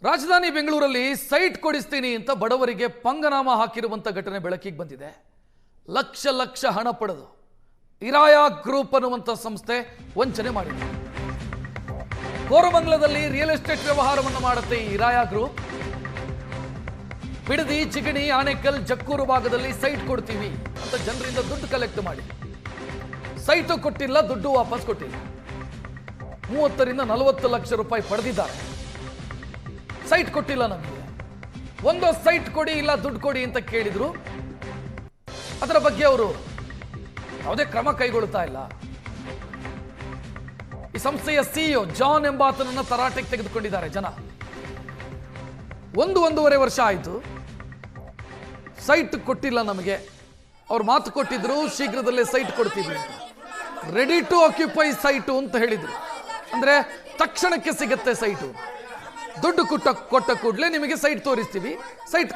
ರಾಜಧಾನಿ ಬೆಂಗಳೂರಲ್ಲಿ ಸೈಟ್ ಕೊಡಿಸ್ತೀನಿ ಅಂತ ಬಡವರಿಗೆ ಪಂಗನಾಮ ಹಾಕಿರುವಂತ ಘಟನೆ ಬೆಳಕಿಗೆ ಬಂದಿದೆ. ಲಕ್ಷ ಲಕ್ಷ ಹಣ ಪಡೆದು ಇರಾಯ ಗ್ರೂಪ್ ಅನ್ನುವಂತ ಸಂಸ್ಥೆ ವಂಚನೆ ಮಾಡಿದೆ. ಕೋರಮಂಗಲದಲ್ಲಿ ರಿಯಲ್ ಎಸ್ಟೇಟ್ ವ್ಯವಹಾರವನ್ನು ಮಾಡುತ್ತೆ ಈ ಇರಾಯ ಗ್ರೂಪ್. ಬಿಡದಿ, ಚಿಗಣಿ, ಆನೇಕಲ್, ಜಕ್ಕೂರು ಭಾಗದಲ್ಲಿ ಸೈಟ್ ಕೊಡ್ತೀವಿ ಅಂತ ಜನರಿಂದ ದುಡ್ಡು ಕಲೆಕ್ಟ್ ಮಾಡಿ ಸೈಟು ಕೊಟ್ಟಿಲ್ಲ, ದುಡ್ಡು ವಾಪಸ್ ಕೊಟ್ಟಿಲ್ಲ. 30 ರಿಂದ 40 ಲಕ್ಷ ರೂಪಾಯಿ ಪಡೆದಿದ್ದಾರೆ. ಸೈಟ್ ಕೊಟ್ಟಿಲ್ಲ, ನಮಗೆ ಒಂದು ಸೈಟ್ ಕೊಡಿ, ಇಲ್ಲ ದುಡ್ಡು ಕೊಡಿ ಅಂತ ಕೇಳಿದ್ರು. ಅದರ ಬಗ್ಗೆ ಅವರು ಯಾವುದೇ ಕ್ರಮ ಕೈಗೊಳ್ಳುತ್ತಾ ಇಲ್ಲ. ಈ ಸಂಸ್ಥೆಯ ಸಿಇಒ ಜಾನ್ ಎಂಬಾತನನ್ನ ತರಾಟೆಗೆ ತೆಗೆದುಕೊಂಡಿದ್ದಾರೆ ಜನ. 1.5 ವರ್ಷ ಆಯಿತು, ಸೈಟ್ ಕೊಟ್ಟಿಲ್ಲ ನಮಗೆ. ಅವ್ರು ಮಾತು ಕೊಟ್ಟಿದ್ರು ಶೀಘ್ರದಲ್ಲೇ ಸೈಟ್ ಕೊಡ್ತೀವಿ, ರೆಡಿ ಟು ಆಕ್ಯುಪೈ ಸೈಟು ಅಂತ ಹೇಳಿದ್ರು. ಅಂದ್ರೆ ತಕ್ಷಣಕ್ಕೆ ಸಿಗುತ್ತೆ ಸೈಟು, ದುಡ್ಡು ಕೊಟ್ಟ ಕೂಡಲೇ ನಿಮಗೆ ಸೈಟ್ ತೋರಿಸ್ತೀವಿ, ಸೈಟ್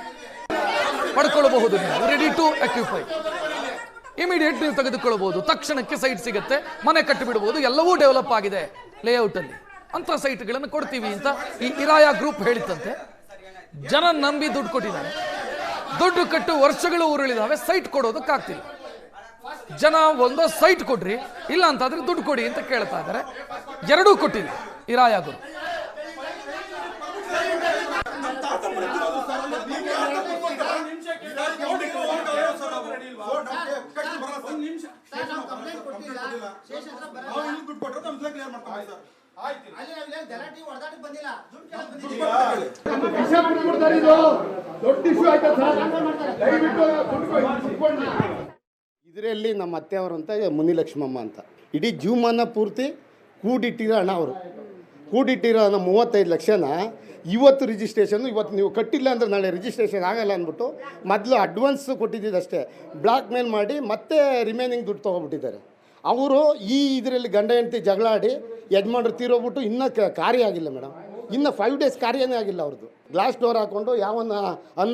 ಪಡ್ಕೊಳ್ಬಹುದು, ನೀವು ರೆಡಿ ಟು ಆಕ್ಯುಪೈ, ಇಮಿಡಿಯೇಟ್ ನೀವು ತೆಗೆದುಕೊಳ್ಳಬಹುದು, ತಕ್ಷಣಕ್ಕೆ ಸೈಟ್ ಸಿಗುತ್ತೆ, ಮನೆ ಕಟ್ಟಿಬಿಡಬಹುದು, ಎಲ್ಲವೂ ಡೆವಲಪ್ ಆಗಿದೆ ಲೇಔಟ್ ಅಲ್ಲಿ ಅಂತ ಸೈಟ್ಗಳನ್ನು ಕೊಡ್ತೀವಿ ಅಂತ ಈ ಇರಾಯ ಗ್ರೂಪ್ ಹೇಳಿತ್ತಂತೆ. ಜನ ನಂಬಿ ದುಡ್ಡು ಕೊಟ್ಟಿದ್ದಾರೆ. ದುಡ್ಡು ಕಟ್ಟು ವರ್ಷಗಳು ಉರುಳಿದಾವೆ, ಸೈಟ್ ಕೊಡೋದಕ್ಕಾಗ್ತಿಲ್ಲ. ಜನ ಒಂದು ಸೈಟ್ ಕೊಡ್ರಿ, ಇಲ್ಲ ಅಂತಾದ್ರೆ ದುಡ್ಡು ಕೊಡಿ ಅಂತ ಕೇಳ್ತಾ ಇದ್ದಾರೆ. ಎರಡೂ ಕೊಟ್ಟಿಲ್ಲ ಇರಾಯ ಗ್ರೂಪ್. ಇದರಲ್ಲಿ ನಮ್ಮ ಅತ್ತೆಯವರು ಅಂತ ಮುನಿಲಕ್ಷ್ಮಮ್ಮ ಅಂತ ಇಡೀ ಜೀವಮಾನ ಪೂರ್ತಿ ಕೂಡಿಟ್ಟಿರೋ ಹಣ, ಅವರು ಕೂಡಿಟ್ಟಿರೋ ಹಣ 35 ಲಕ್ಷನ ಇವತ್ತು ರಿಜಿಸ್ಟ್ರೇಷನ್, ಇವತ್ತು ನೀವು ಕಟ್ಟಿಲ್ಲ ಅಂದರೆ ನಾಳೆ ರಿಜಿಸ್ಟ್ರೇಷನ್ ಆಗಲ್ಲ ಅಂದ್ಬಿಟ್ಟು ಮೊದಲು ಅಡ್ವಾನ್ಸ್ ಕೊಟ್ಟಿದ್ದಷ್ಟೇ ಬ್ಲಾಕ್ ಮೇಲ್ ಮಾಡಿ ಮತ್ತೆ ರಿಮೈನಿಂಗ್ ದುಡ್ಡು ತೊಗೊಬಿಟ್ಟಿದ್ದಾರೆ. ಅವರು ಈ ಇದರಲ್ಲಿ ಗಂಡ ಹೆಂಡತಿ ಜಗಳ ಆಡಿ ಯಜಮಾನ್ರು ತೀರೋಗ್ಬಿಟ್ಟು ಇನ್ನೂ ಕಾರ್ಯ ಆಗಿಲ್ಲ ಮೇಡಮ್, ಇನ್ನು 5 ಡೇಸ್ ಕಾರ್ಯನೇ ಆಗಿಲ್ಲ ಅವ್ರದ್ದು. ಗ್ಲಾಸ್ ಡೋರ್ ಹಾಕೊಂಡು ಯಾವನ್ನ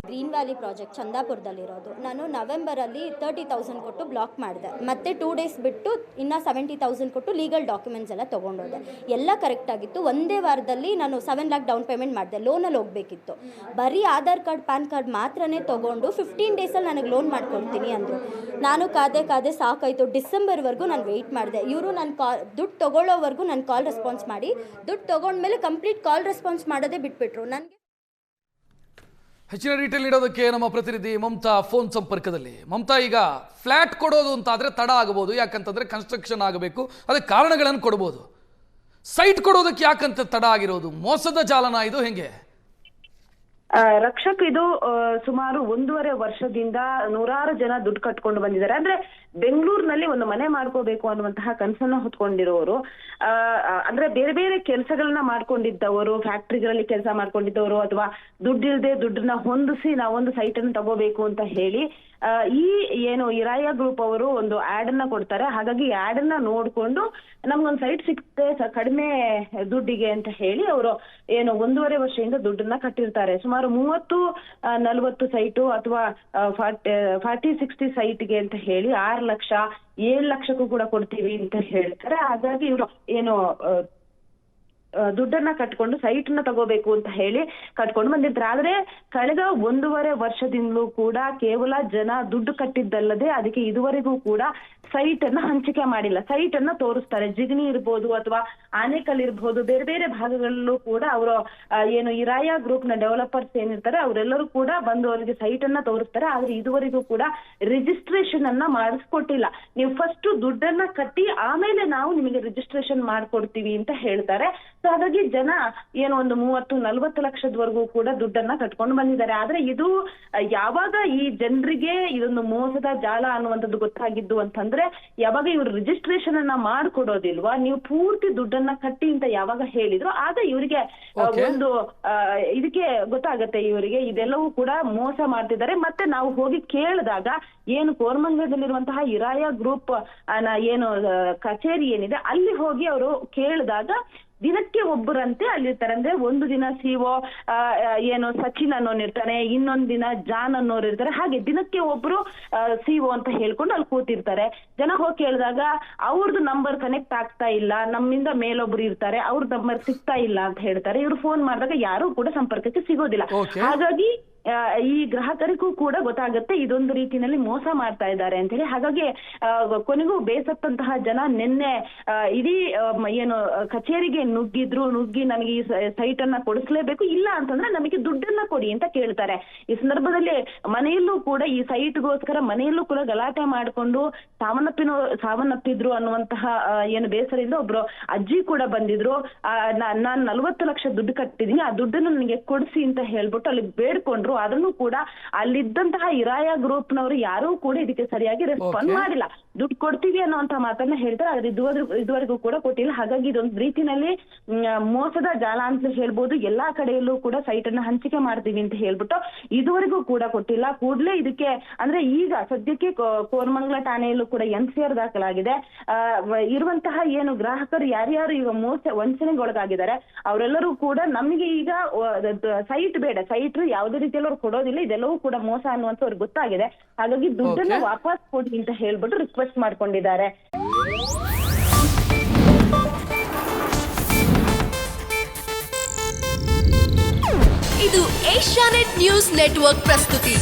ಗ್ರೀನ್ ವ್ಯಾಲಿ ಪ್ರಾಜೆಕ್ಟ್ ಚಂದಾಪುರದಲ್ಲಿರೋದು. ನಾನು ನವೆಂಬರಲ್ಲಿ 30,000 ಕೊಟ್ಟು ಬ್ಲಾಕ್ ಮಾಡಿದೆ. ಮತ್ತೆ 2 ಡೇಸ್ ಬಿಟ್ಟು ಇನ್ನು 70,000 ಕೊಟ್ಟು ಲೀಗಲ್ ಡಾಕ್ಯುಮೆಂಟ್ಸ್ ಎಲ್ಲ ತೊಗೊಂಡೋದೆ. ಎಲ್ಲ ಕರೆಕ್ಟ್ ಆಗಿತ್ತು. ಒಂದೇ ವಾರದಲ್ಲಿ ನಾನು 7 ಲ್ಯಾಕ್ ಡೌನ್ ಪೇಮೆಂಟ್ ಮಾಡಿದೆ. ಲೋನಲ್ಲಿ ಹೋಗಬೇಕಿತ್ತು. ಬರೀ ಆಧಾರ್ ಕಾರ್ಡ್, ಪ್ಯಾನ್ ಕಾರ್ಡ್ ಮಾತ್ರನೇ ತೊಗೊಂಡು 15 ಡೇಸಲ್ಲಿ ನನಗೆ ಲೋನ್ ಮಾಡ್ಕೊಡ್ತೀನಿ ಅಂದರು. ನಾನು ಕಾದೆ ಸಾಕಾಯಿತು. ಡಿಸೆಂಬರ್ವರೆಗೂ ನಾನು ವೆಯ್ಟ್ ಮಾಡಿದೆ. ಇವರು ನನ್ನ ದುಡ್ಡು ತೊಗೊಳ್ಳೋವರೆಗೂ ನನ್ನ ಕಾಲ್ ರೆಸ್ಪಾನ್ಸ್ ಮಾಡಿ, ದುಡ್ಡು ತೊಗೊಂಡ್ಮೇಲೆ ಕಂಪ್ಲೀಟ್ ಕಾಲ್ ರೆಸ್ಪಾನ್ಸ್ ಮಾಡೋದೇ ಬಿಟ್ಬಿಟ್ರು. ನನಗೆ ಹೆಚ್ಚಿನ ಡೀಟೇಲ್ ನೀಡೋದಕ್ಕೆ ನಮ್ಮ ಪ್ರತಿನಿಧಿ ಮಮತಾ ಫೋನ್ ಸಂಪರ್ಕದಲ್ಲಿ. ಮಮತಾ, ಈಗ ಫ್ಲಾಟ್ ಕೊಡೋದು ಅಂತಾದರೆ ತಡ ಆಗಬಹುದು, ಯಾಕಂತಂದ್ರೆ ಕನ್ಸ್ಟ್ರಕ್ಷನ್ ಆಗಬೇಕು, ಅದಕ್ಕೆ ಕಾರಣಗಳನ್ನು ಕೊಡ್ಬೋದು. ಸೈಟ್ ಕೊಡೋದಕ್ಕೆ ಯಾಕಂತ ತಡ ಆಗಿರೋದು? ಮೋಸದ ಜಾಲನ ಇದು, ಹೆಂಗೆ? ರಕ್ಷಕ್, ಇದು ಸುಮಾರು 1.5 ವರ್ಷದಿಂದ ನೂರಾರು ಜನ ದುಡ್ಡು ಕಟ್ಕೊಂಡು ಬಂದಿದ್ದಾರೆ. ಅಂದ್ರೆ ಬೆಂಗಳೂರಿನಲ್ಲಿ ಒಂದು ಮನೆ ಮಾಡ್ಕೋಬೇಕು ಅನ್ನುವಂತಹ ಕನಸನ್ನ ಹೊತ್ಕೊಂಡಿರೋರು, ಅಂದ್ರೆ ಬೇರೆ ಬೇರೆ ಕೆಲಸಗಳನ್ನ ಮಾಡ್ಕೊಂಡಿದ್ದವರು, ಫ್ಯಾಕ್ಟ್ರಿಗಳಲ್ಲಿ ಕೆಲಸ ಮಾಡ್ಕೊಂಡಿದ್ದವರು, ಅಥವಾ ದುಡ್ಡಿಲ್ಲದೆ ದುಡ್ಡನ್ನ ಹೊಂದಿಸಿ ನಾವೊಂದು ಸೈಟ್ ಅನ್ನು ತಗೋಬೇಕು ಅಂತ ಹೇಳಿ ಈ ಏನು ಇರಾಯ ಗ್ರೂಪ್ ಅವರು ಒಂದು ಆಡ್ ಅನ್ನ ಕೊಡ್ತಾರೆ. ಹಾಗಾಗಿ ಆಡ್ ಅನ್ನ ನೋಡ್ಕೊಂಡು ನಮ್ಗೊಂದು ಸೈಟ್ ಸಿಗುತ್ತೆ ಕಡಿಮೆ ದುಡ್ಡಿಗೆ ಅಂತ ಹೇಳಿ ಅವರು ಏನು 1.5 ವರ್ಷದಿಂದ ದುಡ್ಡನ್ನ ಕಟ್ಟಿರ್ತಾರೆ. ಸುಮಾರು 30-40 ಸೈಟು ಅಥವಾ 40-60 ಸೈಟ್ಗೆ ಅಂತ ಹೇಳಿ 6 ಲಕ್ಷ 7 ಲಕ್ಷಕ್ಕೂ ಕೂಡ ಕೊಡ್ತೀವಿ ಅಂತ ಹೇಳ್ತಾರೆ. ಹಾಗಾಗಿ ಇವರು ಏನು ದುಡ್ಡನ್ನ ಕಟ್ಕೊಂಡು ಸೈಟ್ ನ ತಗೋಬೇಕು ಅಂತ ಹೇಳಿ ಕಟ್ಕೊಂಡು ಬಂದಿರ್ತಾರೆ. ಆದ್ರೆ ಕಳೆದ 1.5 ವರ್ಷದಿಂದಲೂ ಕೂಡ ಕೇವಲ ಜನ ದುಡ್ಡು ಕಟ್ಟಿದ್ದಲ್ಲದೆ ಅದಕ್ಕೆ ಇದುವರೆಗೂ ಕೂಡ ಸೈಟ್ ಅನ್ನ ಹಂಚಿಕೆ ಮಾಡಿಲ್ಲ. ಸೈಟ್ ಅನ್ನ ತೋರಿಸ್ತಾರೆ. ಜಿಗಣಿ ಇರ್ಬೋದು ಅಥವಾ ಆನೇಕಲ್ ಇರ್ಬೋದು, ಬೇರೆ ಬೇರೆ ಭಾಗಗಳಲ್ಲೂ ಕೂಡ ಅವರು ಏನು ಇರಾಯ ಗ್ರೂಪ್ ನ ಡೆವಲಪರ್ಸ್ ಏನಿರ್ತಾರೆ ಅವರೆಲ್ಲರೂ ಕೂಡ ಬಂದು ಅವರಿಗೆ ಸೈಟ್ ಅನ್ನ ತೋರಿಸ್ತಾರೆ. ಆದ್ರೆ ಇದುವರೆಗೂ ಕೂಡ ರಿಜಿಸ್ಟ್ರೇಷನ್ ಅನ್ನ ಮಾಡಿಸ್ಕೊಟ್ಟಿಲ್ಲ. ನೀವು ಫಸ್ಟ್ ದುಡ್ಡನ್ನ ಕಟ್ಟಿ ಆಮೇಲೆ ನಾವು ನಿಮಗೆ ರಿಜಿಸ್ಟ್ರೇಷನ್ ಮಾಡ್ಕೊಡ್ತೀವಿ ಅಂತ ಹೇಳ್ತಾರೆ. ಸೊ ಹಾಗಾಗಿ ಜನ ಏನು ಒಂದು 30-40 ಲಕ್ಷದವರೆಗೂ ಕೂಡ ದುಡ್ಡನ್ನ ಕಟ್ಕೊಂಡು ಬಂದಿದ್ದಾರೆ. ಆದ್ರೆ ಇದು ಯಾವಾಗ ಈ ಜನರಿಗೆ ಇದೊಂದು ಮೋಸದ ಜಾಲ ಅನ್ನುವಂಥದ್ದು ಗೊತ್ತಾಗಿದ್ದು ಅಂತಂದ್ರೆ, ಯಾವಾಗ ಇವ್ರು ರಿಜಿಸ್ಟ್ರೇಷನ್ ಅನ್ನ ಮಾಡ್ಕೊಡೋದಿಲ್ವಾ, ನೀವು ಪೂರ್ತಿ ದುಡ್ಡನ್ನ ಕಟ್ಟಿ ಅಂತ ಯಾವಾಗ ಹೇಳಿದ್ರು ಆಗ ಇವರಿಗೆ ಒಂದು ಇದಕ್ಕೆ ಗೊತ್ತಾಗತ್ತೆ, ಇವರಿಗೆ ಇದೆಲ್ಲವೂ ಕೂಡ ಮೋಸ ಮಾಡ್ತಿದ್ದಾರೆ. ಮತ್ತೆ ನಾವು ಹೋಗಿ ಕೇಳಿದಾಗ ಏನು ಕೋರಮಂಗಲದಲ್ಲಿರುವಂತಹ ಇರಾಯ ಗ್ರೂಪ್ ಏನು ಕಚೇರಿ ಏನಿದೆ ಅಲ್ಲಿ ಹೋಗಿ ಅವರು ಕೇಳಿದಾಗ ದಿನಕ್ಕೆ ಒಬ್ಬರಂತೆ ಅಲ್ಲಿರ್ತಾರೆ. ಅಂದ್ರೆ ಒಂದು ದಿನ ಸಿಒ ಏನು ಸಚಿನ್ ಅನ್ನೋನ್ ಇರ್ತಾನೆ, ಇನ್ನೊಂದ್ ದಿನ ಜಾನ್ ಅನ್ನೋರು ಇರ್ತಾರೆ. ಹಾಗೆ ದಿನಕ್ಕೆ ಒಬ್ರು ಸಿಒ ಅಂತ ಹೇಳ್ಕೊಂಡು ಅಲ್ಲಿ ಕೂತಿರ್ತಾರೆ. ಜನ ಹೋಗಿ ಕೇಳಿದಾಗ ಅವ್ರದ್ದು ನಂಬರ್ ಕನೆಕ್ಟ್ ಆಗ್ತಾ ಇಲ್ಲ, ನಮ್ಮಿಂದ ಮೇಲೊಬ್ರು ಇರ್ತಾರೆ, ಅವ್ರ ನಂಬರ್ ಸಿಗ್ತಾ ಇಲ್ಲ ಅಂತ ಹೇಳ್ತಾರೆ. ಇವ್ರು ಫೋನ್ ಮಾಡಿದಾಗ ಯಾರು ಕೂಡ ಸಂಪರ್ಕಕ್ಕೆ ಸಿಗೋದಿಲ್ಲ. ಹಾಗಾಗಿ ಈ ಗ್ರಾಹಕರಿಗೂ ಕೂಡ ಗೊತ್ತಾಗುತ್ತೆ ಇದೊಂದು ರೀತಿಯಲ್ಲಿ ಮೋಸ ಮಾಡ್ತಾ ಇದ್ದಾರೆ ಅಂತ ಹೇಳಿ. ಹಾಗಾಗಿ ಕೊನೆಗೂ ಬೇಸತ್ತಂತಹ ಜನ ನಿನ್ನೆ ಇಡೀ ಏನು ಕಚೇರಿಗೆ ನುಗ್ಗಿ ನನಗೆ ಈ ಸೈಟ್ ಅನ್ನ ಕೊಡಿಸ್ಲೇಬೇಕು, ಇಲ್ಲ ಅಂತಂದ್ರೆ ನಮಗೆ ದುಡ್ಡನ್ನ ಕೊಡಿ ಅಂತ ಕೇಳ್ತಾರೆ. ಈ ಸಂದರ್ಭದಲ್ಲಿ ಮನೆಯಲ್ಲೂ ಕೂಡ ಈ ಸೈಟ್ಗೋಸ್ಕರ ಮನೆಯಲ್ಲೂ ಕೂಡ ಗಲಾಟೆ ಮಾಡಿಕೊಂಡು ಸಾವನ್ನಪ್ಪಿದ್ರು ಅನ್ನುವಂತಹ ಏನು ಬೇಸರದಿಂದ ಒಬ್ರು ಅಜ್ಜಿ ಕೂಡ ಬಂದಿದ್ರು. ನಾನ್ 40 ಲಕ್ಷ ದುಡ್ಡು ಕಟ್ಟಿದೀನಿ, ಆ ದುಡ್ಡನ್ನು ನನಗೆ ಕೊಡಿಸಿ ಅಂತ ಹೇಳ್ಬಿಟ್ಟು ಅಲ್ಲಿ ಬೇಡ್ಕೊಂಡ್ರು. ಅದನ್ನು ಕೂಡ ಅಲ್ಲಿದ್ದಂತಹ ಇರಾಯ ಗ್ರೂಪ್ನವರು ಯಾರೂ ಕೂಡ ಇದಕ್ಕೆ ಸರಿಯಾಗಿ ರೆಸ್ಪಾಂಡ್ ಮಾಡಿಲ್ಲ. ದುಡ್ಡು ಕೊಡ್ತೀವಿ ಅನ್ನುವಂತ ಮಾತನ್ನ ಹೇಳ್ತಾರೆ, ಆದ್ರೆ ಇದುವರೆಗೂ ಕೂಡ ಕೊಟ್ಟಿಲ್ಲ. ಹಾಗಾಗಿ ಇದೊಂದು ರೀತಿನಲ್ಲಿ ಮೋಸದ ಜಾಲ ಅಂತ ಹೇಳ್ಬೋದು. ಎಲ್ಲಾ ಕಡೆಯಲ್ಲೂ ಕೂಡ ಸೈಟ್ ಅನ್ನ ಹಂಚಿಕೆ ಮಾಡ್ತೀವಿ ಅಂತ ಹೇಳ್ಬಿಟ್ಟು ಇದುವರೆಗೂ ಕೂಡ ಕೊಟ್ಟಿಲ್ಲ. ಕೂಡಲೇ ಇದಕ್ಕೆ ಅಂದ್ರೆ ಈಗ ಸದ್ಯಕ್ಕೆ ಕೋರಮಂಗಲ ಠಾಣೆಯಲ್ಲೂ ಕೂಡ NCR ದಾಖಲಾಗಿದೆ. ಇರುವಂತಹ ಏನು ಗ್ರಾಹಕರು ಯಾರ್ಯಾರು ಈಗ ವಂಚನೆಗೊಳಗಾಗಿದ್ದಾರೆ ಅವರೆಲ್ಲರೂ ಕೂಡ ನಮಗೆ ಈಗ ಸೈಟ್ ಬೇಡ, ಸೈಟ್ ಯಾವುದೇ ರೀತಿಯಲ್ಲಿ ಅವ್ರು ಕೊಡೋದಿಲ್ಲ, ಇದೆಲ್ಲವೂ ಕೂಡ ಮೋಸ ಅನ್ನುವಂತ ಅವ್ರಿಗೆ ಗೊತ್ತಾಗಿದೆ. ಹಾಗಾಗಿ ದುಡ್ಡನ್ನ ವಾಪಸ್ ಕೊಡಿ ಅಂತ ಹೇಳ್ಬಿಟ್ಟು ರಿಕ್ವೆಸ್ಟ್ ಮಾಡ್ಕೊಂಡಿದ್ದಾರೆ. ಇದು ಏಷ್ಯಾನೆಟ್ ನ್ಯೂಸ್ ನೆಟ್ವರ್ಕ್ ಪ್ರಸ್ತುತಿ.